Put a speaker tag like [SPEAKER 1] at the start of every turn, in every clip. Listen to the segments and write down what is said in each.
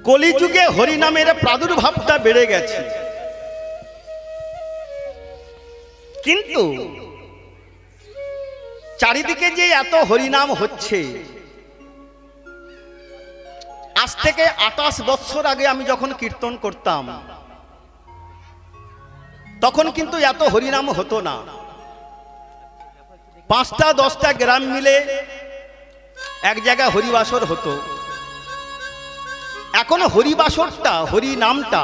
[SPEAKER 1] কলিযুগে হরিনামের প্রাদুর্ভাবটা বেড়ে গেছে, কিন্তু চারিদিকে যে এত হরিনাম হচ্ছে, আজ থেকে 28 বছর আগে আমি যখন কীর্তন করতাম তখন কিন্তু এত হরিনাম হতো না। 5টা-10টা গ্রাম মিলে এক জায়গায় হরিবাসর হতো। এখন হরিবাসরটা, হরিনামটা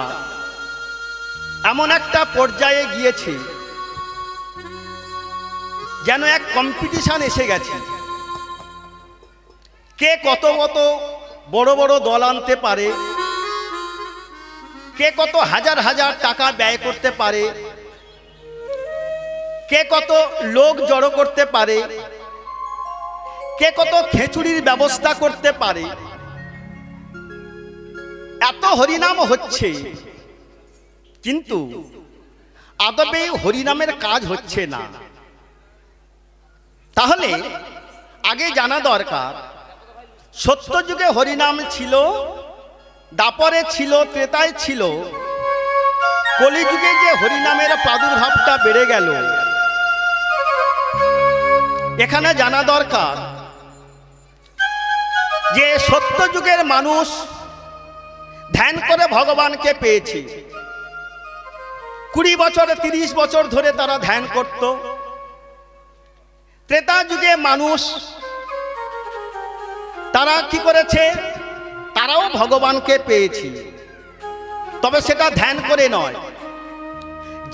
[SPEAKER 1] এমন একটা পর্যায়ে গিয়েছে যেন এক কম্পিটিশন এসে গেছে। কে কত বড় বড় দল আনতে পারে, কে কত হাজার হাজার টাকা ব্যয় করতে পারে, কে কত লোক জড়ো করতে পারে, কে কত খিচুড়ির ব্যবস্থা করতে পারে। এত হরিনাম হচ্ছে, কিন্তু আদবে হরিনামের কাজ হচ্ছে না। তাহলে আগে জানা দরকার, সত্যযুগে হরিনাম ছিল, দাপরে ছিল, ত্রেতায় ছিল, কলিযুগে যে হরিনামের প্রাদুর্ভাবটা বেড়ে গেল, এখানে জানা দরকার যে সত্যযুগের মানুষ ধ্যান করে ভগবানকে পেয়েছে। 20 বছর 30 বছর ধরে তারা ধ্যান করত। ত্রেতা যুগে মানুষ তারা কি করেছে, তারাও ভগবানকে পেয়েছে, তবে সেটা ধ্যান করে নয়,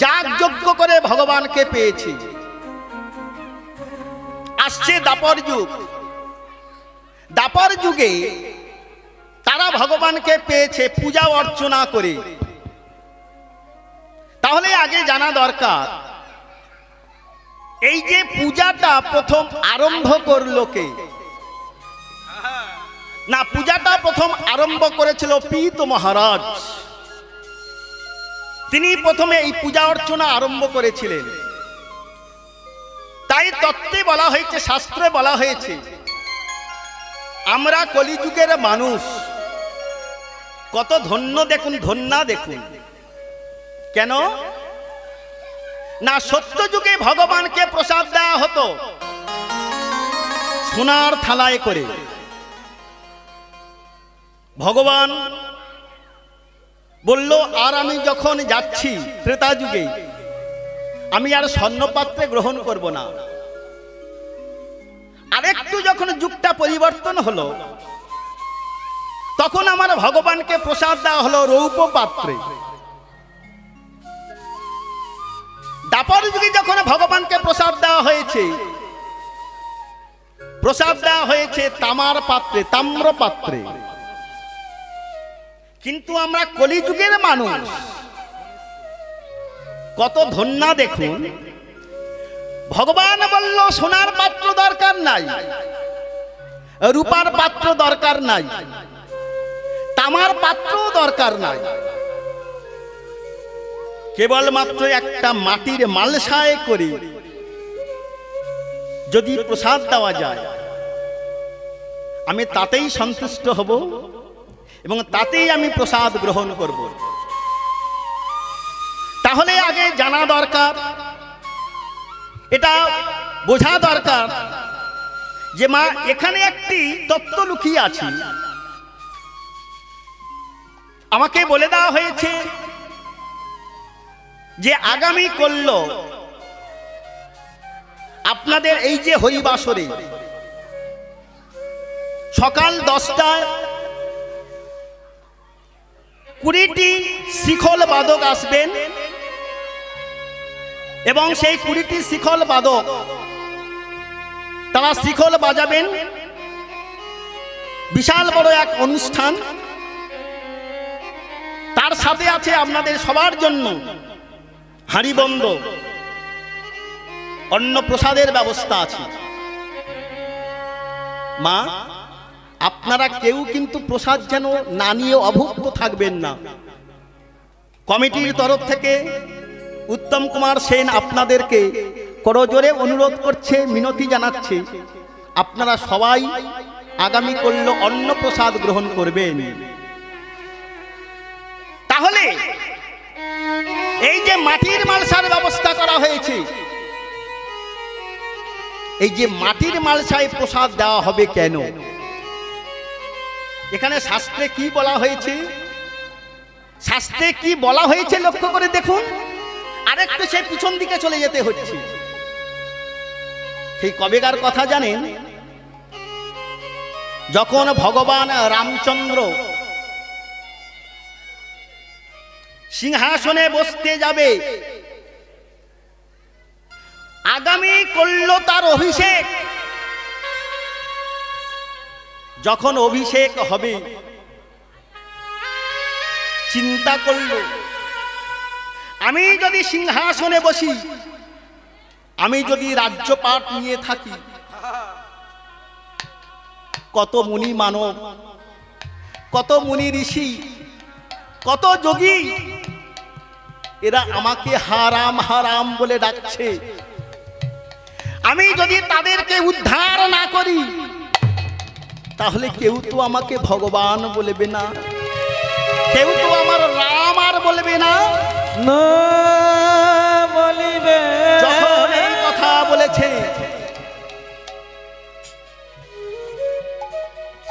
[SPEAKER 1] যাগযজ্ঞ করে ভগবানকে পেয়েছে। আসছে দাপর যুগ, দাপর যুগে তারা ভগবানকে পেয়েছে পূজা অর্চনা করে। তাহলে আগে জানা দরকার, এই যে পূজাটা প্রথম আরম্ভ করলো কে? না, পূজাটা প্রথম আরম্ভ করেছিল পীত মহারাজ। তিনি প্রথমে এই পূজা অর্চনা আরম্ভ করেছিলেন। তাই তত্ত্বে বলা হয়েছে, শাস্ত্রে বলা হয়েছে, আমরা কলিযুগের মানুষ কত ধন্য দেখুন, ধন্যা দেখুন। কেন না, সত্য যুগে ভগবানকে প্রসাদ দেওয়া হতো সোনার থালায় করে। ভগবান বলল, আর আমি যখন যাচ্ছি ত্রেতা যুগে, আমি আর স্বর্ণপাত্রে গ্রহণ করব না। আরেকটু যখন যুগটা পরিবর্তন হলো, তখন আমার ভগবানকে প্রসাদ দেওয়া হলো রৌপ্য পাত্রে। দাপর যুগে যখন ভগবানকে প্রসাদ দেওয়া হয়েছে, প্রসাদ দেওয়া হয়েছে তামার পাত্রে, তাম্র পাত্রে। কিন্তু আমরা কলিযুগের মানুষ কত ধন্যা দেখুন। ভগবান বলল, সোনার পাত্র দরকার নাই, রূপার পাত্র দরকার নাই, তামার পাত্র দরকার নাই, কেবলমাত্র একটা মাটির মালসায় করে যদি প্রসাদ দেওয়া যায়, আমি তাতেই সন্তুষ্ট হব এবং তাতেই আমি প্রসাদ গ্রহণ করব। তাহলে আগে জানা দরকার, এটা বোঝা দরকার যে মা, এখানে একটি তত্ত্ব লুকিয়ে আছে। আমাকে বলে দেওয়া হয়েছে যে আগামী করল আপনাদের এই যে হরিবাসরে সকাল 10টায় 20টি শিখল বাদক আসবেন এবং সেই 20টি শিখল বাদক তারা শিখল বাজাবেন। বিশাল বড় এক অনুষ্ঠান, তার সাথে আছে আপনাদের সবার জন্য হাঁড়িবন্ধ অন্ন প্রসাদের ব্যবস্থা আছে। মা, আপনারা কেউ কিন্তু প্রসাদ যেন না নিয়ে অভুক্ত থাকবেন না। কমিটির তরফ থেকে উত্তম কুমার সেন আপনাদেরকে করজোরে অনুরোধ করছে, মিনতি জানাচ্ছে, আপনারা সবাই আগামী করল অন্ন প্রসাদ গ্রহণ করবেন। তাহলে এই যে মাটির মালসার ব্যবস্থা করা হয়েছে, এই যে মাটির মালসায় প্রসাদ দেওয়া হবে কেন? এখানে শাস্ত্রে কি বলা হয়েছে? শাস্ত্রে কি বলা হয়েছে লক্ষ্য করে দেখুন। আরেকটু সেই পিছন দিকে চলে যেতে হচ্ছে। সেই কবেকার কথা জানেন? যখন ভগবান রামচন্দ্র সিংহাসনে বসতে যাবে, আগামী করল তার অভিষেক। যখন অভিষেক হবে চিন্তা করল, আমি যদি সিংহাসনে বসি, আমি যদি রাজ্যপাট নিয়ে থাকি, কত মুনি মানব, কত মুনি ঋষি, কত যোগী, এরা আমাকে হারাম হারাম বলে ডাকছে। আমি যদি তাদেরকে উদ্ধার না করি, তাহলে কেউ তো আমাকে ভগবান বলবে না, কেউ তো আমার রাম আর বলবে না।
[SPEAKER 2] বলিবে
[SPEAKER 1] যখন এই কথা বলেছে,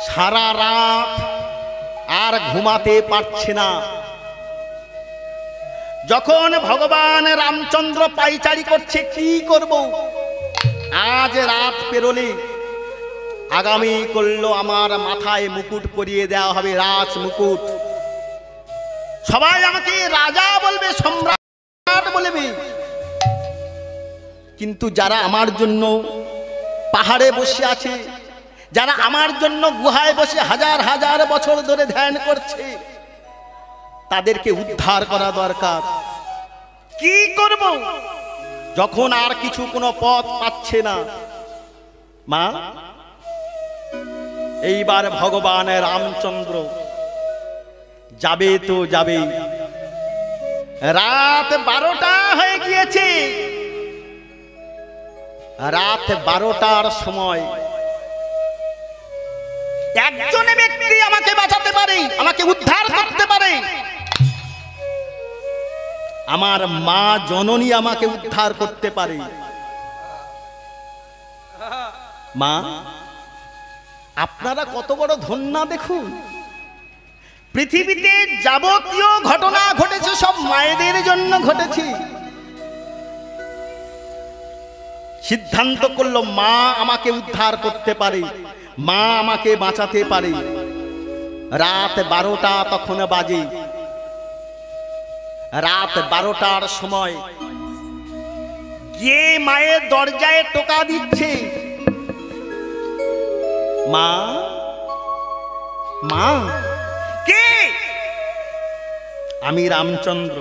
[SPEAKER 1] সারা রাত আর ঘুমাতে পারছে না। যখন ভগবান রামচন্দ্র পাইচারি করছে, কি করব, আজ রাত পেরোলে আগামী করলো আমার মাথায় মুকুট পরিয়ে দেওয়া হবে, রাজ মুকুট। সবাই আমাকে রাজা বলবে, সম্রাট বলবে। কিন্তু যারা আমার জন্য পাহাড়ে বসে আছে, যারা আমার জন্য গুহায় বসে হাজার হাজার বছর ধরে ধ্যান করছে, তাদেরকে উদ্ধার করা দরকার। কি করব যখন আর কিছু কোনো পথ পাচ্ছে না? মা, এইবার ভগবান রামচন্দ্র যাবে তো যাবে। রাত 12টা হয়ে গিয়েছে। রাত 12টার সময় একজন ব্যক্তি আমাকে বাঁচাতে পারে, আমাকে উদ্ধার করতে পারে। আমার মা জননী আমাকে উদ্ধার করতে পারে। মা, আপনারা কত বড় ধন্য দেখুন। পৃথিবীতে যাবতীয় ঘটনা ঘটেছে সব মায়েদের জন্য ঘটেছে। সিদ্ধান্ত করলো মা আমাকে উদ্ধার করতে পারে, মা আমাকে বাঁচাতে পারে। রাত 12টা তখন বাজে। রাত 12টার সময় গিয়ে মায়ের দরজায় টোকা দিচ্ছে। মা, মা, কে? আমি রামচন্দ্র।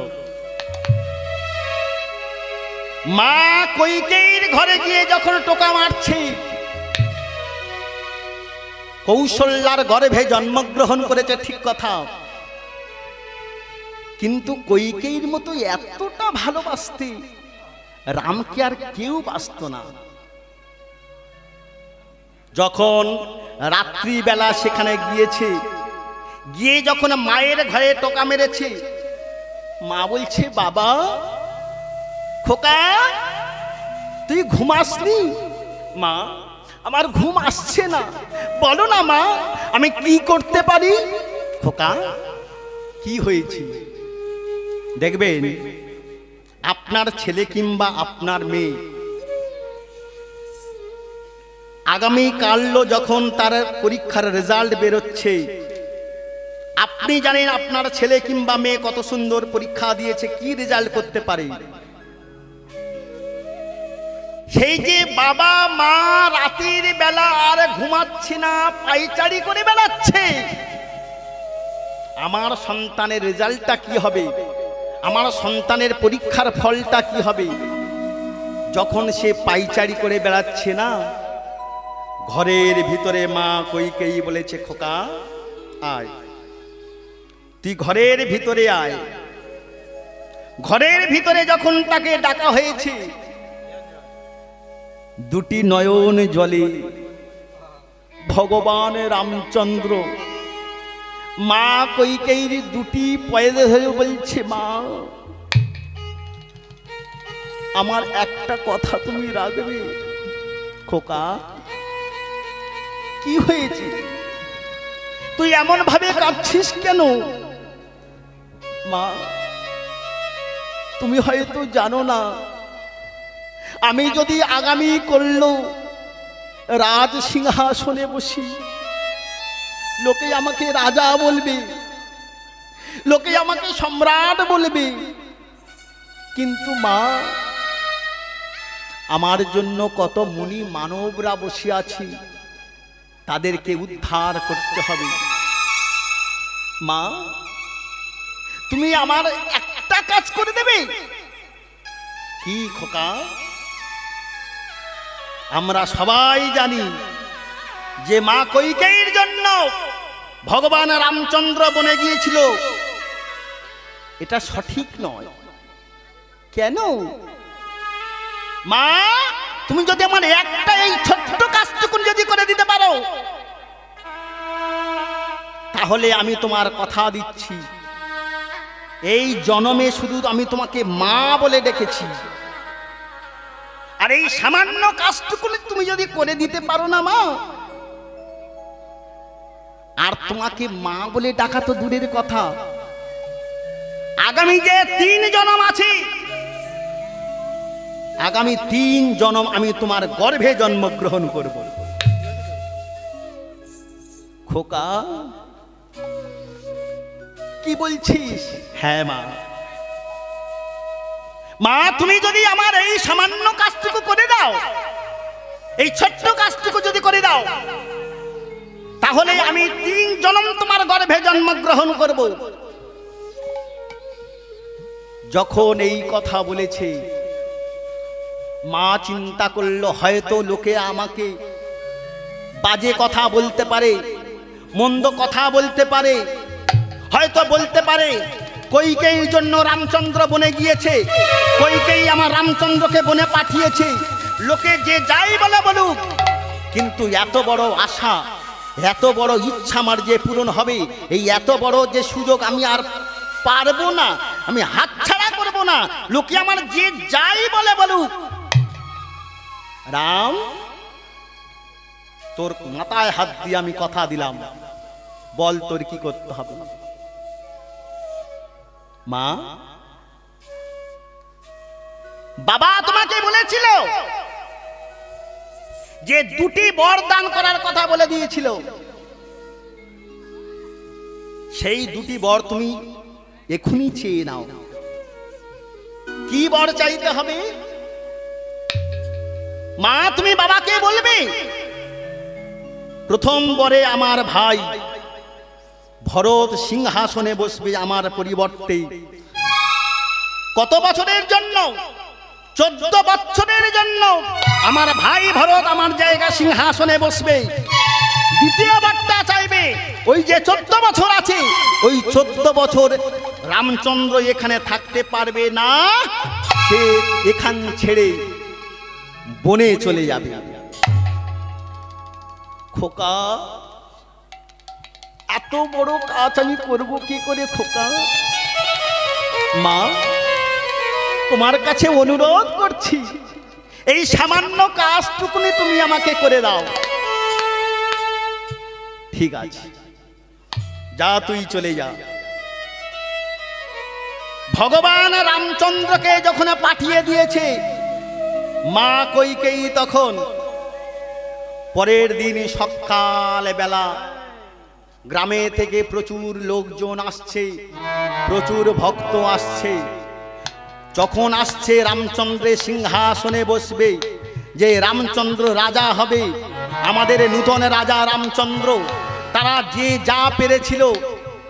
[SPEAKER 1] মা কৈকেয়ীর ঘরে গিয়ে যখন টোকা মারছে, কৌশল্যার গর্ভে জন্মগ্রহণ করেছে, ঠিক কথা, কিন্তু কৈকেয়ীর মতো এতটা ভালোবাসতে রামকে আর কেউ বাসত না। যখন রাত্রিবেলা সেখানে গিয়েছে, গিয়ে যখন মায়ের ঘরে টোকা মেরেছে, মা বলছে, বাবা, খোকা, তুই ঘুমাসনি? মা, আমার ঘুম আসছে না, বলো না মা, আমি কি করতে পারি? খোকা, কি হয়েছে? দেখবেন আপনার ছেলে কিংবা আপনার মেয়ে আগামী কাল যখন তার পরীক্ষার রেজাল্ট বেরোচ্ছে, আপনি জানেন আপনার ছেলে কিংবা মেয়ে কত সুন্দর পরীক্ষা দিয়েছে, কি রেজাল্ট করতে পারে। সেই যে বাবা মা রাতের বেলা আর ঘুমাচ্ছে না, পায়চারি করে বেড়াচ্ছে, আমার সন্তানের রেজাল্টটা কি হবে, আমার সন্তানের পরীক্ষার ফলটা কি হবে? যখন সে পায়চারি করে বেড়াচ্ছে না, ঘরের ভিতরে মা কৈকেয়ী বলেছে, খোকা আয়, তুই ঘরের ভিতরে আয়। ঘরের ভিতরে যখন তাকে ডাকা হয়েছে, দুটি নয়ন জলে ভগবান রামচন্দ্র মা কইকেয়ীর দুটি পায়ে ধরে বলছে, মা আমার একটা কথা তুমি রাখবে। খোকা কি হয়েছে, তুই এমন ভাবে কাঁদছিস কেন? মা তুমি হয়তো জানো না, আমি যদি আগামী করল রাজ সিংহাসনে বসি, লোকে আমাকে রাজা বলবে, লোকে আমাকে সম্রাট বলবে, কিন্তু মা আমার জন্য কত মুনি মানবরা বসে আছে, তাদেরকে উদ্ধার করতে হবে। মা তুমি আমার একটা কাজ করে দেবে। কি খোকা? আমরা সবাই জানি যে মা কইকেয়ীর জন্য ভগবান রামচন্দ্র বনে গিয়েছিল, এটা সঠিক নয়। কেন? মা তুমি যদি আমার একটা এই ছোট্ট কাজটুকুন যদি করে দিতে পারো, তাহলে আমি তোমার কথা দিচ্ছি, এই জন্মে শুধু আমি তোমাকে মা বলে ডেকেছি, আর এই সামান্য কাজটুকু তুমি যদি করে দিতে পারো না মা, আর তোমাকে মা বলে ডাকা তো দূরের কথা, আগামী যে 3 জন্ম আছে, আগামী 3 জন্ম আমি তোমার গর্ভে জন্মগ্রহণ করব। খোকা কি বলছিস? হ্যাঁ মা। মা তুমি যদি আমার এই সামান্য কাজটুকু করে দাও, এই ছোট্ট কাজটুকু যদি করে দাও, তাহলে আমি 3 জন্ম তোমার গর্ভে জন্মগ্রহণ করব। যখন এই কথা বলেছে, মা চিন্তা করলো হয়তো লোকে আমাকে বাজে কথা বলতে পারে, মন্দ কথা বলতে পারে, হয়তো বলতে পারে কইকেয়ীর জন্য রামচন্দ্র বনে গিয়েছে, কইকেয়ী আমার রামচন্দ্রকে বনে পাঠিয়েছে, লোকে যে যাই বলে বলুক, কিন্তু এত বড় আশা, এত বড় ইচ্ছা আমার যে পূরণ হবে, এই এত বড় যে সুযোগ আমি আর পারবো না, আমি হাতছাড়া করব না, লোকে আমার যে যাই বলে বলুক। রাম তোর মাথায় হাত দিয়ে আমি কথা দিলাম, বল তোর কি করতে হবে? মা বাবা তোমাকে বলেছিল যে 2টি বর দান করার কথা বলে দিয়েছিল, সেই 2টি বর তুমি এখনই চেয়ে নাও। কি বর চাইতে হবে? মা তুমি বাবাকে বলবে, প্রথম বরে আমার ভাই ভরত সিংহাসনে বসবে আমার পরিবর্তে। কত বছরের জন্য? 14 বছরের জন্য আমার ভাই ভরত আমার জায়গা সিংহাসনে বসবে। দ্বিতীয় বরটা চাইবে, ওই যে 14 বছর আছে, ওই 14 বছর রামচন্দ্র এখানে থাকতে পারবে না, সে এখান ছেড়ে বনে চলে যাবে। খোকা এত বড় কাজ আমি করব কি করে খোকা? মা তোমার কাছে অনুরোধ করছি, এই সামান্য কাজটুকুনি তুমি আমাকে করে দাও। ঠিক আছে, যা তুই চলে যা। ভগবান রামচন্দ্রকে যখন পাঠিয়ে দিয়েছে, মা কইকেয়ী তখন পরের দিন সকাল বেলা গ্রামে থেকে প্রচুর লোকজন আসছে, প্রচুর ভক্ত আসছে। যখন আসছে রামচন্দ্রের সিংহাসনে বসবে, যে রামচন্দ্র রাজা হবে, আমাদের নূতন রাজা রামচন্দ্র, তারা যে যা পেরেছিল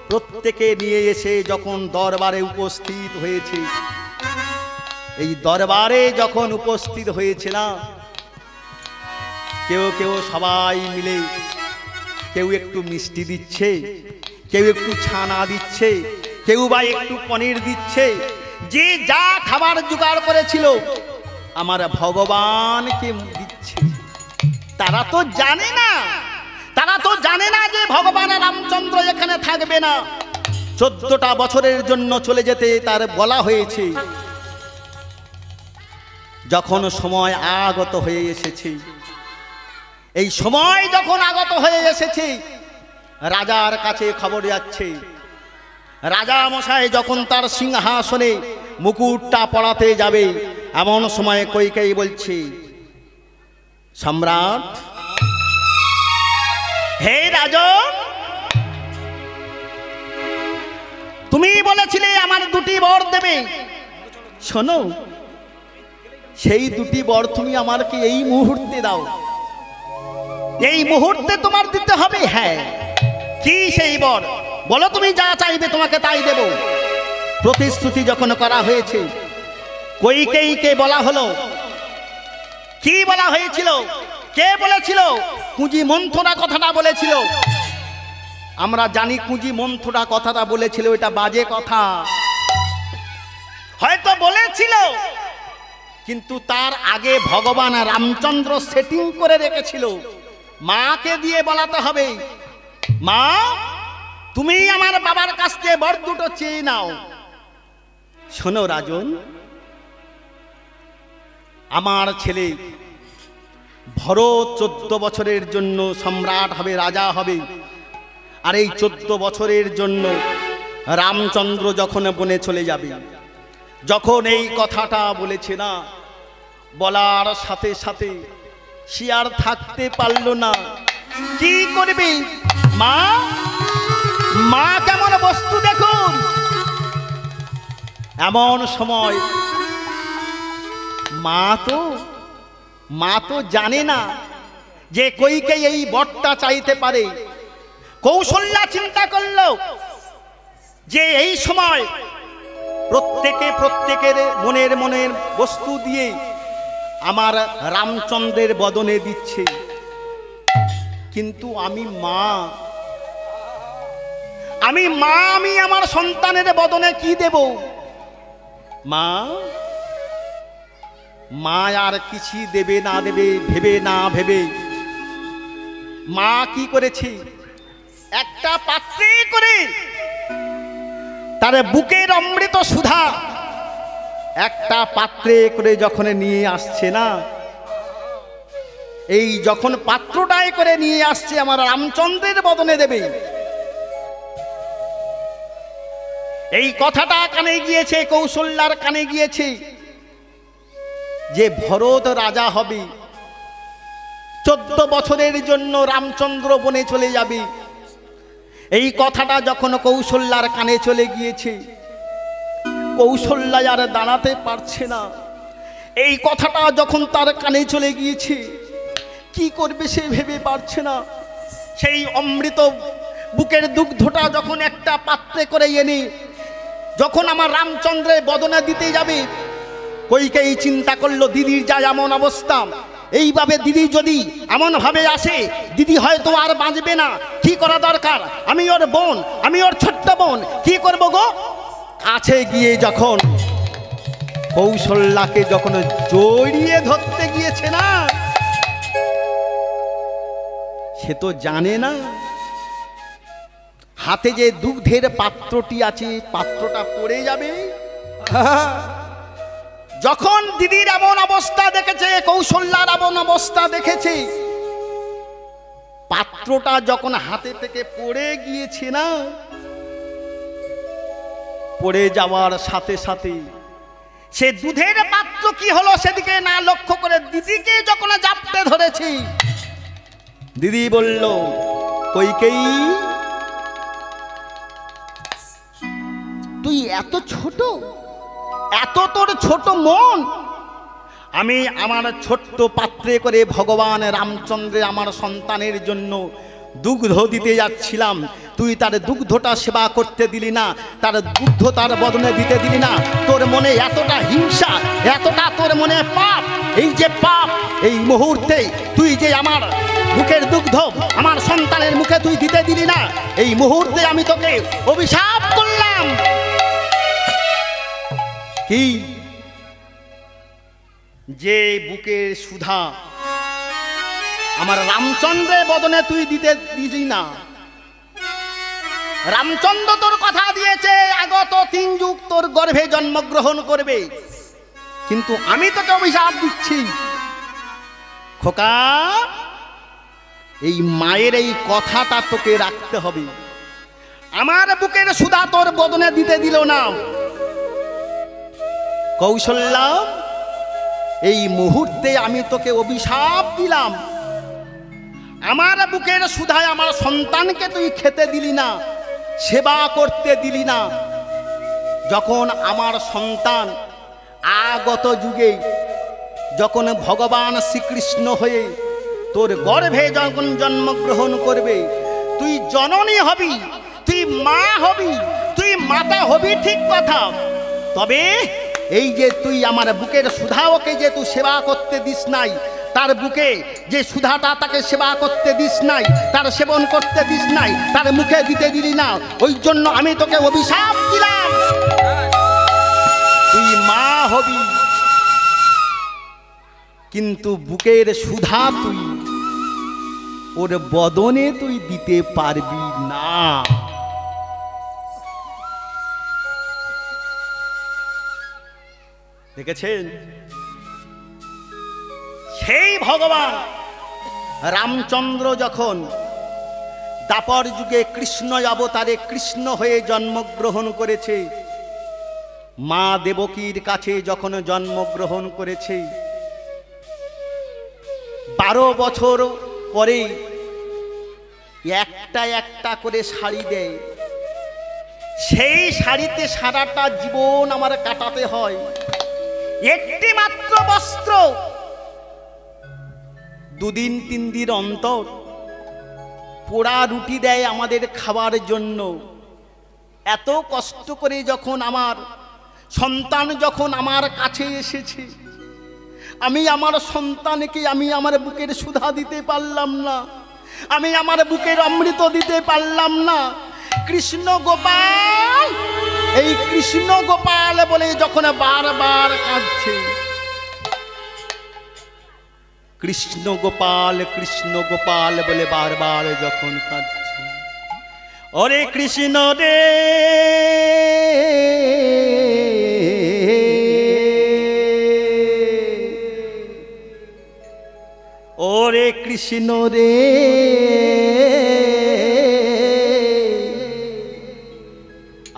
[SPEAKER 1] প্রত্যেকে নিয়ে এসে যখন দরবারে উপস্থিত হয়েছে, এই দরবারে যখন উপস্থিত হয়েছে না, কেউ কেউ সবাই মিলে কেউ একটু মিষ্টি দিচ্ছে, কেউ একটু ছানা দিচ্ছে, কেউ বা একটু পনির দিচ্ছে, যে যা খাবার জোগাড় করেছিল আমার ভগবানকে দিচ্ছে। তারা তো জানে না, তারা তো জানে না যে ভগবান রামচন্দ্র এখানে থাকবে না, 14টা বছরের জন্য চলে যেতে তার বলা হয়েছে। যখন সময় আগত হয়ে এসেছে, এই সময় যখন আগত হয়ে এসেছে, রাজার কাছে খবর যাচ্ছে। রাজা মশাই যখন তার সিংহাসনে মুকুটটা পড়াতে যাবে, এমন সময় কইকেয়ী বলছে, সম্রাট, হে রাজন, তুমি বলেছিলে আমার 2টি বর দেবে। শোনো, সেই 2টি বর তুমি আমাকে এই মুহূর্তে দাও। এই মুহূর্তে তোমার দিতে হবে। হ্যাঁ, কি সেই বর? বলো, তুমি যা চাইবে তোমাকে তাই দেব। প্রতিশ্রুতি যখন করা হয়েছে, কইকেয়ীকে বলা হলো। কি বলা হয়েছিল? কে বলেছিল? কুঁজি মন্থরা কথাটা বলেছিল। আমরা জানি কুঁজি মন্থরা কথাটা বলেছিল, এটা বাজে কথা। হয়তো বলেছিল, কিন্তু তার আগে ভগবান রামচন্দ্র সেটিং করে রেখেছিল। মাকে দিয়ে বলাতে হবে, মা, তুমি আমার বাবার কাছ থেকে বর 2টো চেয়ে নাও। শোনো রাজন, আমার ছেলে ভরত 14 বছরের জন্য সম্রাট হবে, রাজা হবে। আর এই 14 বছরের জন্য রামচন্দ্র যখন বনে চলে যাবে, যখন এই কথাটা বলেছে না, বলার সাথে সাথে সে আর থাকতে পারল না। কি করবে? মা, মা কেমন বস্তু দেখুন। এমন সময় মা তো জানে না যে কইকেয়ী এই বরটা চাইতে পারে। কৌশল্যা চিন্তা করল যে এই সময় প্রত্যেকের মনের বস্তু দিয়ে আমার রামচন্দ্রের বদনে দিচ্ছে, কিন্তু আমি আমার সন্তানের বদনে কি দেব? মা আর কিছু দেবে না ভেবে মা কি করেছে, একটা পাত্রে করে তার বুকের অমৃত সুধা একটা পাত্রে করে যখন নিয়ে আসছে না, এই যখন পাত্রটায় করে নিয়ে আসছে আমার রামচন্দ্রের বদনে দেবে, এই কথাটা কানে গিয়েছে, কৌশল্যার কানে গিয়েছে যে ভরত রাজা হবে, 14 বছরের জন্য রামচন্দ্র বনে চলে যাবে। এই কথাটা যখন কৌশল্যার কানে চলে গিয়েছে, কৌশল্যা আর দাঁড়াতে পারছে না। এই কথাটা যখন তার কানে চলে গিয়েছে, কি করবে সে ভেবে পারছে না। সেই অমৃত বুকের দুগ্ধটা যখন একটা পাত্রে করে এনে যখন আমার রামচন্দ্রের বদনে দিতে যাবে, কইকেয়ী চিন্তা করলো, দিদির যা এমন অবস্থা, এইভাবে দিদি যদি এমন ভাবে আসে, দিদি হয়তো আর বাঁচবে না। কি করা দরকার? আমি ওর বোন, আমি ওর ছোট্ট বোন, কি করবো গো? কাছে গিয়ে যখন কৌশল্যাকে যখন জড়িয়ে ধরতে গিয়েছে না, সে তো জানে না হাতে যে দুগ্ধের পাত্রটি আছে, পাত্রটা পড়ে যাবে। যখন দিদির এমন অবস্থা দেখেছে, কৌশল্যার এমন অবস্থা দেখেছে, পাত্রটা যখন হাতে থেকে পড়ে গিয়েছে না, পড়ে যাওয়ার সাথে সাথে সে দুধের পাত্র কি হলো সেদিকে না লক্ষ্য করে দিদিকে যখন জাপটে ধরেছি, দিদি বলল, কইকেয়ী, তুই এত ছোট, এত তোর ছোট মন। আমি আমার ছোট্ট পাত্রে করে ভগবান রামচন্দ্রে আমার সন্তানের জন্য দুগ্ধ দিতে যাচ্ছিলাম, তুই তার দুগ্ধটা সেবা করতে দিলি না, তার দুগ্ধ তার বদনে দিতে দিলি না। তোর মনে এতটা হিংসা, এতটা তোর মনে পাপ, এই যে পাপ, এই মুহূর্তে তুই যে আমার বুকের দুগ্ধ আমার সন্তানের মুখে তুই দিতে দিলি না, এই মুহূর্তে আমি তোকে অভিশাপ করলাম। কি? যে বুকের সুধা আমার রামচন্দ্রের বদনে তুই দিতে দিলি না। রামচন্দ্র তোর কথা দিয়েছে আগত 3 যুগ তোর গর্ভে জন্মগ্রহণ করবে, কিন্তু আমি তোকে অভিশাপ দিচ্ছি খোকা, এই মায়ের এই কথাটা তোকে রাখতে হবে। আমার বুকের সুধা তোর বদনে দিতে দিল না। কৌশল্যা, এই মুহূর্তে আমি তোকে অভিশাপ দিলাম, আমার বুকের সুধায় আমার সন্তানকে তুই খেতে দিলি না, সেবা করতে দিলি না। যখন আমার সন্তান আগত যুগে যখন ভগবান শ্রীকৃষ্ণ হয়ে তোর গর্ভে যখন জন্মগ্রহণ করবে, তুই জননী হবি, তুই মা হবি, তুই মাতা হবি, ঠিক কথা। তবে এই যে তুই আমার বুকের সুধা ওকে যে তুই সেবা করতে দিস নাই, তার বুকে যে সুধাটা তাকে সেবা করতে দিস নাই, তার সেবন করতে দিস নাই, তার মুখে দিতে দিলি না, ওই জন্য আমি তোকে অভিশাপ দিলাম, তুই মা হবি কিন্তু বুকের সুধা তুই ওর বদনে তুই দিতে পারবি না। দেখেছেন, সেই ভগবান রামচন্দ্র যখন দাপর যুগে কৃষ্ণ অবতারে কৃষ্ণ হয়ে জন্মগ্রহণ করেছে, মা দেবকীর কাছে যখন জন্মগ্রহণ করেছে, 12 বছর পরে একটা একটা করে শাড়ি দেয়, সেই শাড়িতে সারাটা জীবন আমার কাটাতে হয়। একটি মাত্র বস্ত্র 2 দিন 3 দিন অন্তর পোড়া রুটি দেয় আমাদের খাবার জন্য। এত কষ্ট করে যখন আমার সন্তান যখন আমার কাছে এসেছে, আমি আমার সন্তানকে আমি আমার বুকের সুধা দিতে পারলাম না, আমি আমার বুকের অমৃত দিতে পারলাম না। কৃষ্ণ গোপাল, এই কৃষ্ণ গোপাল বলে যখন বারবার কাঁদছে, কৃষ্ণ গোপাল বলে বারবার যখন কাঁদছে, ওরে কৃষ্ণ রে ওরে কৃষ্ণ রে,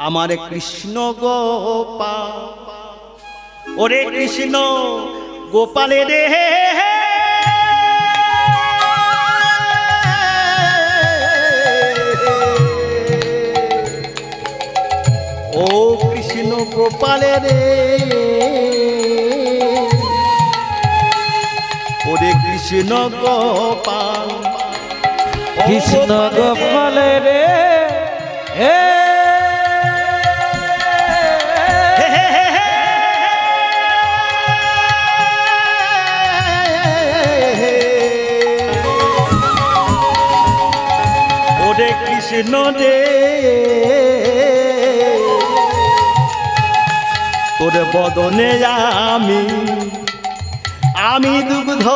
[SPEAKER 1] আমার কৃষ্ণ গোপাল, ওরে কৃষ্ণ গোপালে রে, ও কৃষ্ণ গোপালে রে, ওরে কৃষ্ণ গোপাল,
[SPEAKER 2] কৃষ্ণ গোপাল রে,
[SPEAKER 1] ওরে কৃষ্ণ রে, তোর বদনে আমি দুগ্ধ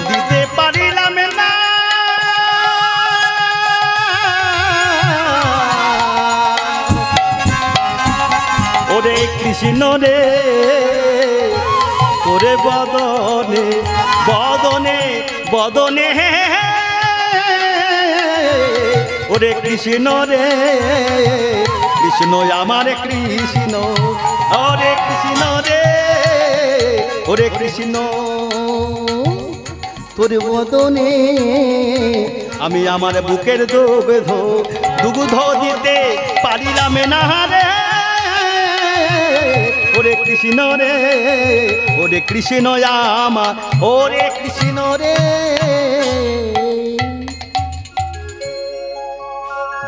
[SPEAKER 1] দিতে পারিলাম না। ওরে কৃষ্ণ রে, তোরে বদনে বদনে বদনে, ওরে কৃষ্ণ রে, কৃষ্ণ আমার কৃষ্ণ, ওরে কৃষ্ণ রে, ওরে কৃষ্ণ তোর বদনে আমি আমার বুকের দুগ্ধ দিতে পারিলাম না রে। ওরে কৃষ্ণ রে, ওরে কৃষ্ণ আমার, ওরে কৃষ্ণ রে।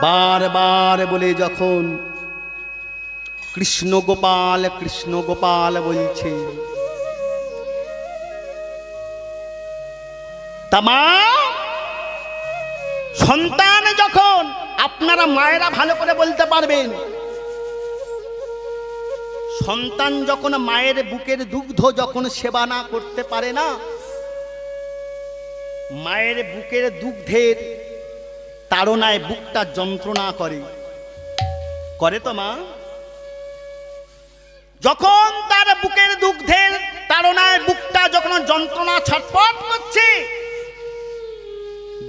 [SPEAKER 1] বারবার বলে যখন কৃষ্ণ গোপাল বলছে, তামা সন্তান যখন, আপনারা মায়েরা ভালো করে বলতে পারবেন, সন্তান যখন মায়ের বুকের দুগ্ধ যখন সেবা না করতে পারে না, মায়ের বুকের দুগ্ধের তাড়নায় বুকটা যন্ত্রণা করে, করে তো মা? যখন তার বুকের দুগ্ধের তাড়নায় বুকটা যখন যন্ত্রণা ছটফট করছে,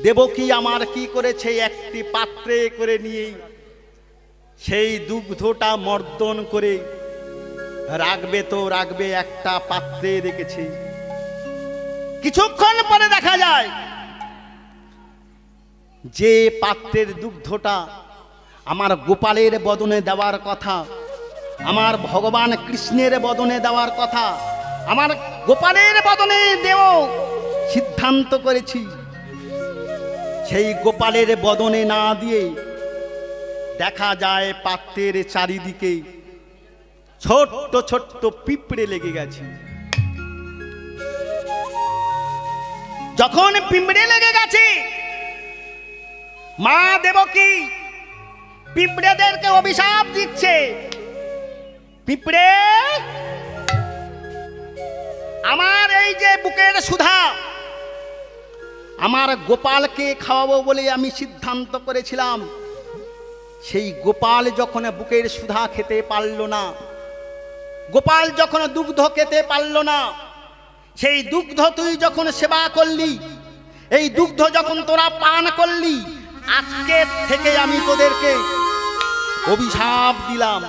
[SPEAKER 1] দেবকী আমার কি করেছে, একটি পাত্রে করে নিয়ে সেই দুগ্ধটা মর্দন করে রাখবে তো রাখবে, একটা পাত্রে রেখেছে। কিছুক্ষণ পরে দেখা যায় যে পাত্রের দুগ্ধটা আমার গোপালের বদনে দেওয়ার কথা, আমার ভগবান কৃষ্ণের বদনে দেওয়ার কথা, আমার গোপালের বদনে দেব সিদ্ধান্ত করেছি, সেই গোপালের বদনে না দিয়ে দেখা যায় পাত্রের চারিদিকে ছোট্ট ছোট্ট পিঁপড়ে লেগে গেছে। যখন পিঁপড়ে লেগে গেছে, মা দেবকী পিঁপড়েদেরকে অভিশাপ দিচ্ছে, পিঁপড়ে আমার এই যে বুকের সুধা আমার গোপালকে খাওয়াবো বলে আমি সিদ্ধান্ত করেছিলাম, সেই গোপাল যখন বুকের সুধা খেতে পারল না, গোপাল যখন দুগ্ধ খেতে পারল না, সেই দুগ্ধ তুই যখন সেবা করলি, এই দুগ্ধ যখন তোরা পান করলি, আজকে থেকে আমি তোদেরকে অভিশাপ দিলাম।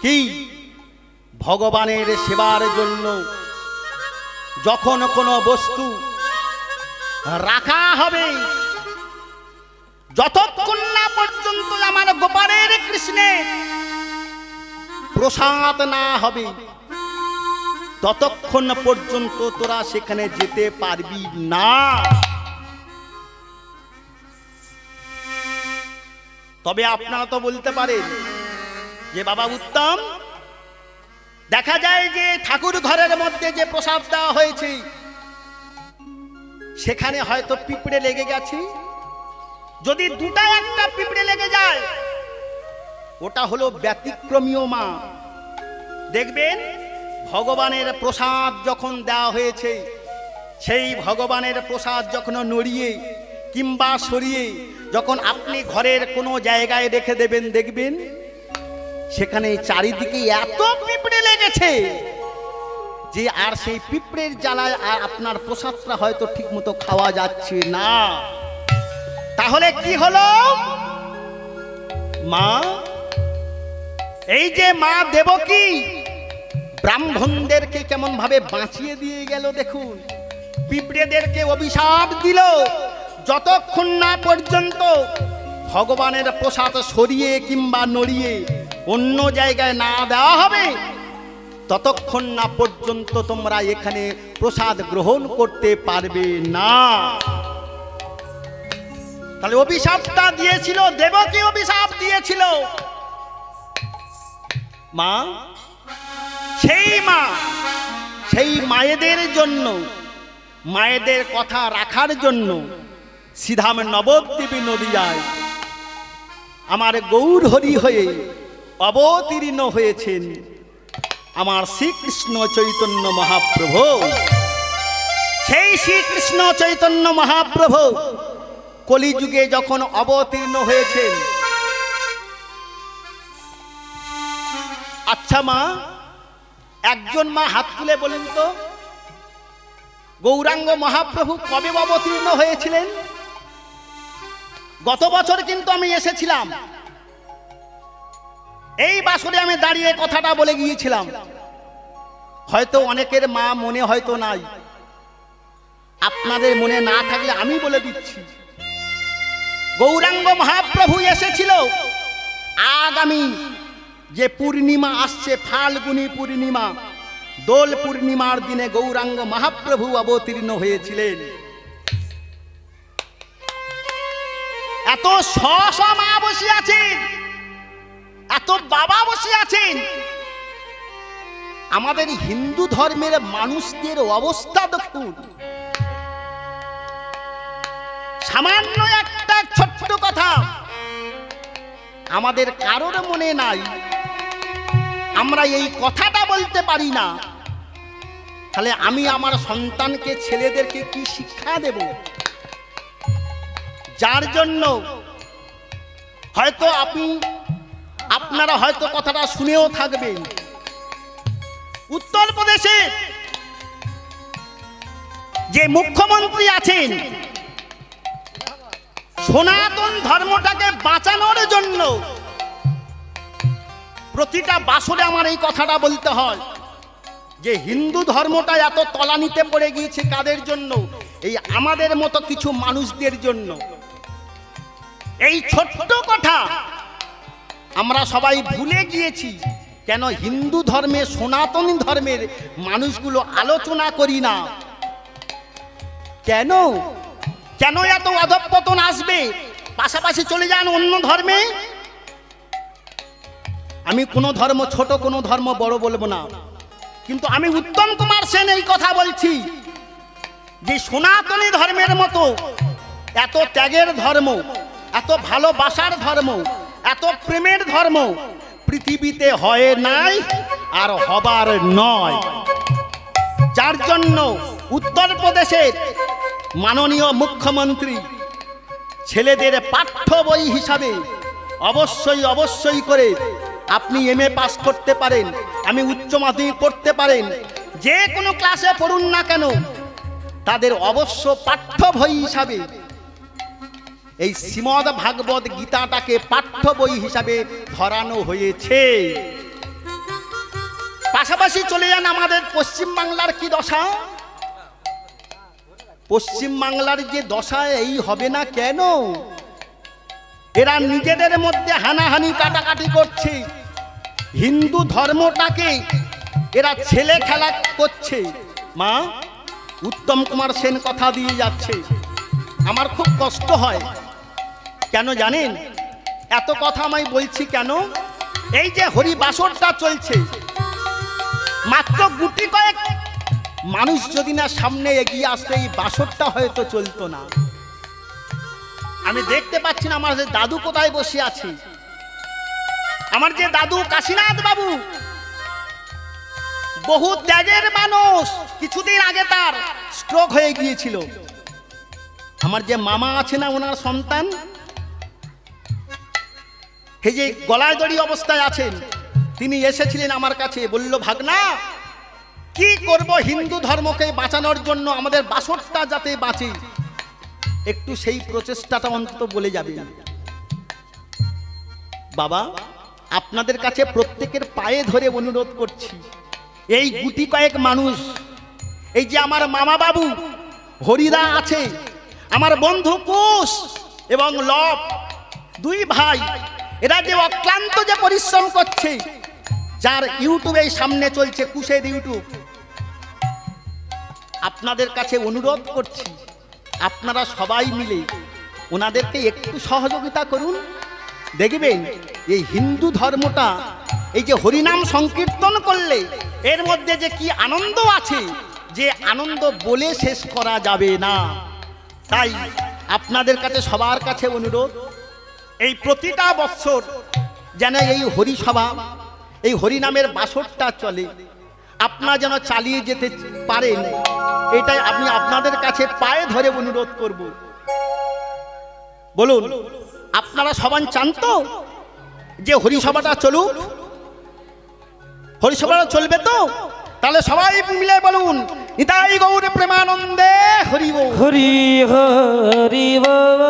[SPEAKER 1] কি? ভগবানের সেবার জন্য যখন কোনো বস্তু রাখা হবে, যতক্ষণ না পর্যন্ত আমার গোপালের কৃষ্ণের প্রসাদ না হবে, ততক্ষণ পর্যন্ত তোরা সেখানে যেতে পারবি না। তবে আপনারা তো বলতে পারেন যে বাবা উত্তম, দেখা যায় যে ঠাকুর ঘরের মধ্যে যে প্রসাদ দেওয়া হয়েছে সেখানে হয়তো পিঁপড়ে লেগে গেছে, যদি দুটা একটা পিঁপড়ে লেগে যায় ওটা হলো ব্যতিক্রমীয় মা। দেখবেন ভগবানের প্রসাদ যখন দেওয়া হয়েছে, সেই ভগবানের প্রসাদ যখন নড়িয়ে কিংবা সরিয়ে যখন আপনি ঘরের কোনো জায়গায় রেখে দেবেন, দেখবেন সেখানে চারিদিকে এত পিঁপড়ে লেগেছে যে আর সেই পিঁপড়ের জ্বালায় আর আপনার প্রসাদটা হয়তো ঠিক মতো খাওয়া যাচ্ছে না। তাহলে কি হলো মা? এই যে মা দেবকী ব্রাহ্মণদেরকে কেমন ভাবে বাঁচিয়ে দিয়ে গেল দেখুন, পিঁপড়েদেরকে অভিশাপ দিল, যতক্ষণ না পর্যন্ত ভগবানের প্রসাদ সরিয়ে কিংবা নড়িয়ে অন্য জায়গায় না দেওয়া হবে, ততক্ষণ না পর্যন্ত তোমরা এখানে প্রসাদ গ্রহণ করতে পারবে না। তাহলে অভিশাপটা দিয়েছিল দেবকী, অভিশাপ দিয়েছিল মা। সেই মায়েদের জন্য, মায়েদের কথা রাখার জন্য সিধাম নবদ্বীপে নদিয়ায় আমার গৌর হরি হয়ে অবতীর্ণ হয়েছেন আমার শ্রীকৃষ্ণ চৈতন্য মহাপ্রভু। সেই শ্রীকৃষ্ণ চৈতন্য মহাপ্রভু কলিযুগে যখন অবতীর্ণ হয়েছেন, আচ্ছা মা, একজন মা হাত তুলে বলেন তো, গৌরাঙ্গ মহাপ্রভু কবে অবতীর্ণ হয়েছিলেন? গত বছর কিন্তু আমি এসেছিলাম, এই বাসরে আমি দাঁড়িয়ে কথাটা বলে গিয়েছিলাম, হয়তো অনেকের মা মনে হয়তো নাই, আপনাদের মনে না থাকলে আমি বলে দিচ্ছি। গৌরাঙ্গ মহাপ্রভু এসেছিল আগামী যে পূর্ণিমা আসছে, ফাল্গুনী পূর্ণিমা, দোল পূর্ণিমার দিনে গৌরাঙ্গ মহাপ্রভু অবতীর্ণ হয়েছিলেন। এত শ মা বসে আছেন, এত বাবা বসে আছেন, আমাদের হিন্দু ধর্মের মানুষদের অবস্থা দেখুন। সামান্য একটা ছোট্ট কথা আমাদের কারোর মনে নাই, আমরা এই কথাটা বলতে পারি না তাহলে আমি আমার সন্তানকে ছেলেদেরকে কি শিক্ষা দেব? যার জন্য হয়তো আপনারা হয়তো কথাটা শুনেও থাকবেন, উত্তরপ্রদেশে যে মুখ্যমন্ত্রী আছেন, সনাতন ধর্মটাকে বাঁচানোর জন্য প্রতিটা বাসরে আমার এই কথাটা বলতে হয় যে হিন্দু ধর্মটা এত তলানিতে পড়ে গিয়েছে কাদের জন্য? এই আমাদের মতো কিছু মানুষদের জন্য। এই ছোট্ট কথা আমরা সবাই ভুলে গিয়েছি। কেন হিন্দু ধর্মে, সনাতন ধর্মের মানুষগুলো আলোচনা করি না? কেন কেন এত অধঃপতন আসবে? পাশাপাশি চলে যান অন্য ধর্মে। আমি কোনো ধর্ম ছোট, কোনো ধর্ম বড় বলবো না, কিন্তু আমি উত্তম কুমার সেন এই কথা বলছি যে সনাতনী ধর্মের মতো এত ত্যাগের ধর্ম, এত ভালোবাসার ধর্ম, এত প্রেমের ধর্ম পৃথিবীতে হয় নাই আর হবার নয়। যার জন্য উত্তরপ্রদেশের মাননীয় মুখ্যমন্ত্রী ছেলেদের পাঠ্য বই হিসাবে অবশ্যই করে আপনি MA পাস করতে পারেন, আমি উচ্চ মাধ্যমিক পড়তে পারেন, যে কোনো ক্লাসে পড়ুন না কেন, তাদের অবশ্য পাঠ্য বই হিসাবে এই শ্রীমদ্ ভাগবত গীতাটাকে পাঠ্য বই হিসাবে ধরানো হয়েছে। পাশাপাশি চলে যান আমাদের পশ্চিম বাংলার কি দশা? পশ্চিম বাংলার যে দশা এই হবে না কেন? এরা নিজেদের মধ্যে হানাহানি কাটাকাটি করছে, হিন্দু ধর্মটাকে এরা ছেলে খেলা করছে। মা, উত্তম কুমার সেন কথা দিয়ে যাচ্ছে, আমার খুব কষ্ট হয়। কেন জানেন? এত কথা আমি বলছি কেন? এই যে হরিবাসরটা চলছে, মাত্র গুটি কয়েক মানুষ যদি না সামনে এগিয়ে আসতে এই বাসরটা হয়তো চলতো না। আমি দেখতে পাচ্ছি না আমার যে দাদু কোথায় বসে আছে, আমার যে দাদু কাশীনাথ বাবু, বহু ত্যাগের মানুষ, কিছুদিন আগে তার স্ট্রোক হয়ে গিয়েছিল। আমার যে মামা আছে না, ওনার সন্তান এই যে গলায় দড়ি অবস্থায় আছেন, তিনি এসেছিলেন আমার কাছে, বলল ভাগনা কি করব হিন্দু ধর্মকে বাঁচানোর জন্য, আমাদের বাসরটা যাতে বাঁচে, একটু সেই প্রচেষ্টাটা অন্তত বলে যাবে। বাবা, আপনাদের কাছে প্রত্যেকের পায়ে ধরে অনুরোধ করছি, এই গুটি কয়েক মানুষ, এই যে আমার মামা বাবু হরিদা আছে, আমার বন্ধু কুশ এবং লব, দুই ভাই, এরা যে অক্লান্ত যে পরিশ্রম করছে, যার ইউটিউবে সামনে চলছে কুশের ইউটিউব, আপনাদের কাছে অনুরোধ করছি আপনারা সবাই মিলে ওনাদেরকে একটু সহযোগিতা করুন। দেখবেন এই হিন্দু ধর্মটা, এই যে হরিনাম সংকীর্তন করলে এর মধ্যে যে কি আনন্দ আছে, যে আনন্দ বলে শেষ করা যাবে না। তাই আপনাদের কাছে সবার কাছে অনুরোধ, এই প্রতিটা বৎসর যেন এই হরিসভা, এই হরিনামের বাসরটা চলে, আপনারা যেন চালিয়ে যেতে পারেন, এটাই আমি আপনাদের কাছে পায়ে ধরে অনুরোধ করব। বলুন, আপনারা সবাই চান তো যে হরিসভাটা চলুক? হরিসভাটা চলবে তো? তাহলে সবাই মিলে বলুন, নিতাই গৌর প্রেমানন্দে হরি বল,
[SPEAKER 2] হরি হরি বল।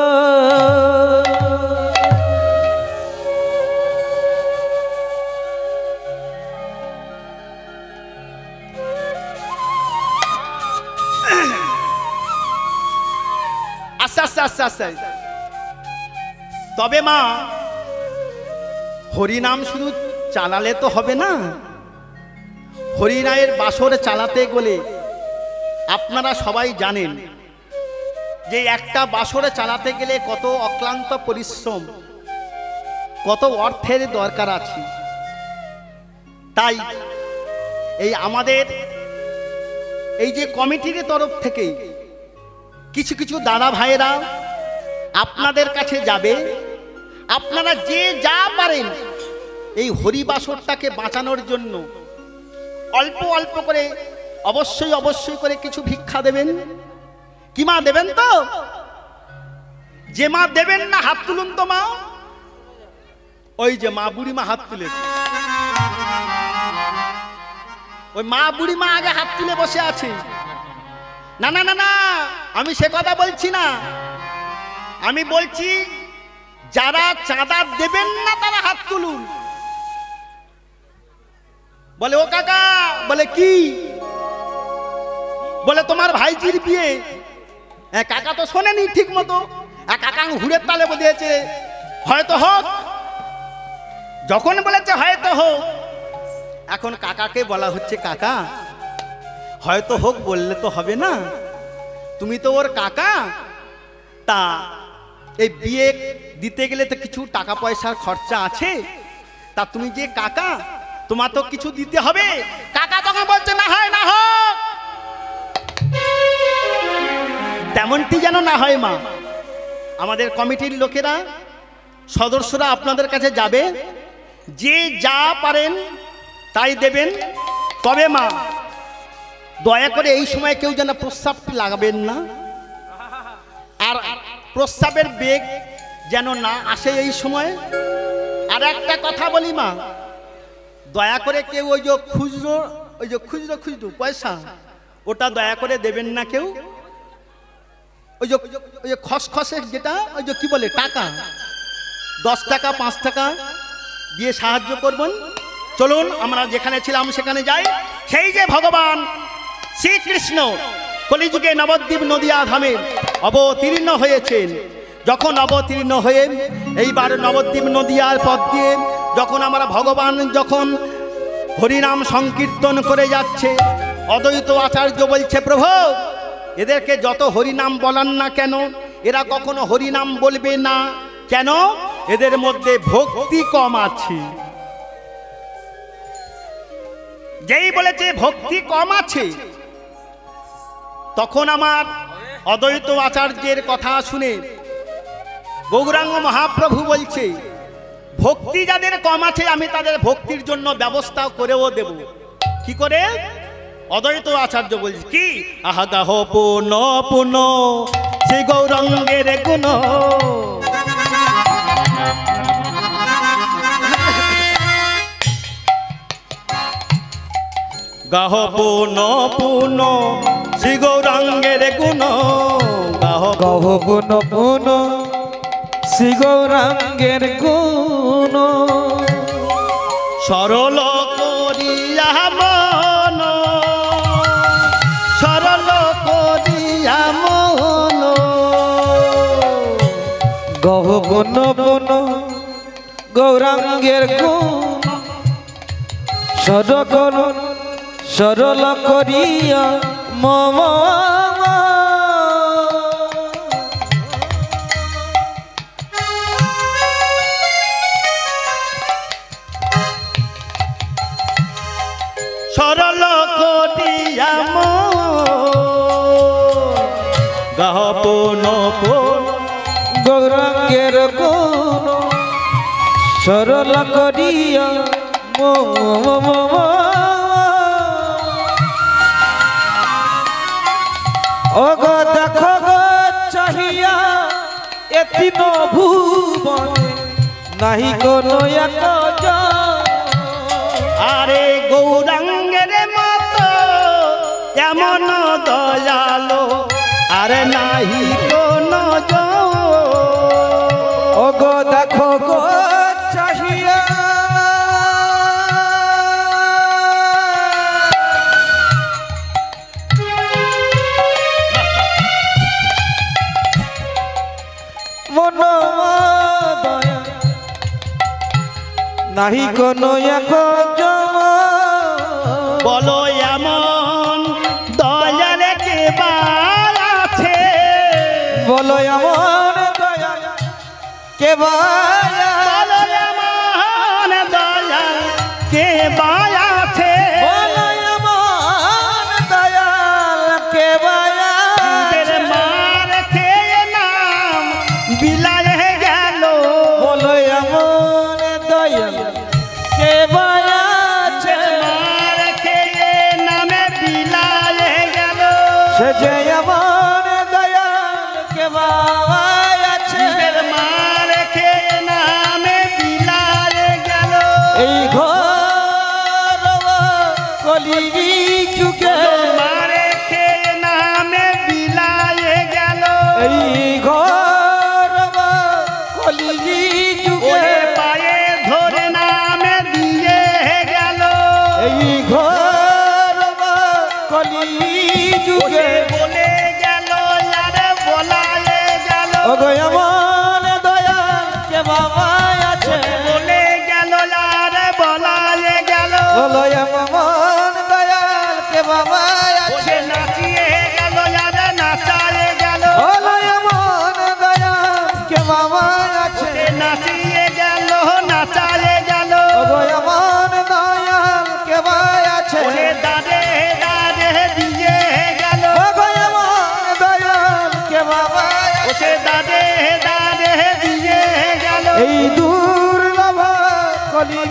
[SPEAKER 1] আচ্ছা। তবে মা, হরিনাম শুধু চালালে তো হবে না, হরিনামের বাসর চালাতে গেলে আপনারা সবাই জানেন যে একটা বাসরে চালাতে গেলে কত অক্লান্ত পরিশ্রম, কত অর্থের দরকার আছে। তাই এই আমাদের এই যে কমিটির তরফ থেকে কিছু কিছু দাদা ভাইয়েরা আপনাদের কাছে যাবে, আপনারা যে যা পারেন এই হরিবাসরটাকে বাঁচানোর জন্য অল্প অল্প করে অবশ্যই অবশ্যই করে কিছু ভিক্ষা দেবেন। কি মা দেবেন তো? যে মা দেবেন না হাত তুলুন তো মা। ওই যে মা বুড়ি মা হাত তুলেছে, ওই মা বুড়ি মা আগে হাত তুলে বসে আছে। না না না না, আমি সে কথা বলছি না, আমি বলছি যারা চাঁদা দেবেন না তারা হাত তুলুন। বলে ও কাকা, বলে কি? বলে তোমার ভাইজির বিয়ে। হ্যাঁ, কাকা তো শোনেনি ঠিক মতো, কাকা হুড়ের তালে দিয়েছে হয়তো হোক। যখন বলেছে হয়তো হোক, এখন কাকাকে বলা হচ্ছে কাকা হয়তো হোক বললে তো হবে না, তুমি তো ওর কাকা, তা এই বিয়ে দিতে গেলে তো কিছু টাকা পয়সার খরচা আছে, তা তুমি যে কাকা তোমার তো কিছু দিতে হবে। কাকা তখন বলছে না হয় না হোক, তেমনটি যেন না হয় মা। আমাদের কমিটির লোকেরা সদস্যরা আপনাদের কাছে যাবে, যে যা পারেন তাই দেবেন। তবে মা দয়া করে এই সময় কেউ যেন প্রস্রাবটি লাগাবেন না, আর প্রস্রাবের বেগ যেন না আসে এই সময়। আর একটা কথা বলি মা, দয়া করে কেউ ওই যে খুচরো পয়সা ওটা দয়া করে দেবেন না কেউ। ওই যে খসখসের যেটা ওই যে কি বলে টাকা, 10 টাকা 5 টাকা দিয়ে সাহায্য করবেন। চলুন আমরা যেখানে ছিলাম সেখানে যাই। সেই যে ভগবান শ্রীকৃষ্ণ কলিযুগে নবদ্বীপ নদিয়া ধামে অবতীর্ণ হয়েছেন, যখন অবতীর্ণ হয়ে এইবার নবদ্বীপ নদিয়ার পথ দিয়ে যখন আমরা ভগবান যখন হরিনাম সংকীর্তন করে যাচ্ছে, অদ্বৈত আচার্য বলছে প্রভু এদেরকে যত হরিনাম বলান না কেন এরা কখনো হরিনাম বলবে না কেন? এদের মধ্যে ভক্তি কম আছে। যেই বলেছে ভক্তি কম আছে, তখন আমার অদ্বৈত আচার্যের কথা শুনে গৌরাঙ্গ মহাপ্রভু বলছে ভক্তি যাদের কম আছে আমি তাদের ভক্তির জন্য ব্যবস্থা করেও দেব। কি করে? অদ্বৈত আচার্য বলছে কি, আহা গাহ পুন পুন শ্রী গৌরাঙ্গের গুণ, গাহ পুন পুন শ্রী গৌরাঙ্গের গুণ, গাহ
[SPEAKER 2] পুন পুন শ্রী গৌরাঙ্গের গুণ,
[SPEAKER 1] সরল করিয়া মন, সরল করিয়া মন,
[SPEAKER 2] গহ পুন পুন গৌরাঙ্গের গুণ, সরল করিয়া মম।
[SPEAKER 1] সরল করিয়া গাহ পুন পুন
[SPEAKER 2] গৌরাঙ্গের গুণ, সরল করিয়া মম। ও গো দেখো গো চাহিয়া এতিন ভুবনে নাহি কোনো এক জন,
[SPEAKER 1] আরে গৌরাঙ্গের মতো এমন দয়ালো আর নাহি কোনো জন।
[SPEAKER 2] ও গো দেখো গো চাহিয়া মন দয়া নাহি কোনো এক জন,
[SPEAKER 1] বলো এমন দয়াল কে আছে,
[SPEAKER 2] বলো এমন দয়া কে
[SPEAKER 1] বলো এমন দয়াল কে আছে,
[SPEAKER 2] বলো এমন দয়াল কে
[SPEAKER 1] মার খেয়ে নাম বিলায় গেল,
[SPEAKER 2] বলো এমন দয়াল কে
[SPEAKER 1] মার খেয়ে নামে বিলায়
[SPEAKER 2] কলি যুগে
[SPEAKER 1] মারে খেয়ে নামে বিলায়ে গেল
[SPEAKER 2] এই ঘর কলি যুগে
[SPEAKER 1] ওরে পায়ে ধরে নামে দিয়ে গেল
[SPEAKER 2] এই ঘর কলি যুগে
[SPEAKER 1] বলে গেল আরে বলায়ে গেল
[SPEAKER 2] ওগো এমন দয়াল কে বাবা আছে
[SPEAKER 1] বলে গেল আরে বলায়ে গেল
[SPEAKER 2] বলো এমন দয়াল কে বাবা আছে
[SPEAKER 1] নাচিয়ে গেল আরে নাচায়ে গেল
[SPEAKER 2] বলো এমন দয়াল কে বাবা আছে
[SPEAKER 1] নাচিয়ে গেল নাচায়ে গেল
[SPEAKER 2] ওগো এমন দয়াল কে বাবা আছে
[SPEAKER 1] দাদে দাদে দিয়ে গেল
[SPEAKER 2] ওগো এমন দয়াল কে বাবা আছে
[SPEAKER 1] দাদে দাদে দিয়ে গেল
[SPEAKER 2] এই দুর্লভ কলি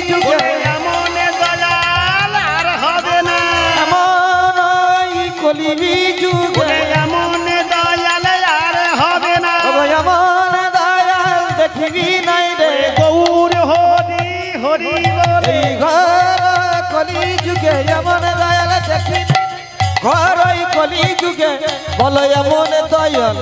[SPEAKER 2] যুগে
[SPEAKER 1] এমন দয়াল আর হবে না
[SPEAKER 2] এমন এই কলি যুগে
[SPEAKER 1] এমন দয়াল আর হবে না
[SPEAKER 2] ওগো এমন দয়াল দেখিবি নাই রে
[SPEAKER 1] গৌর হরি হরি বলে
[SPEAKER 2] এই ঘর কলি যুগে এমন দয়াল দেখি ঘর ওই কলি যুগে বলো এমন দয়াল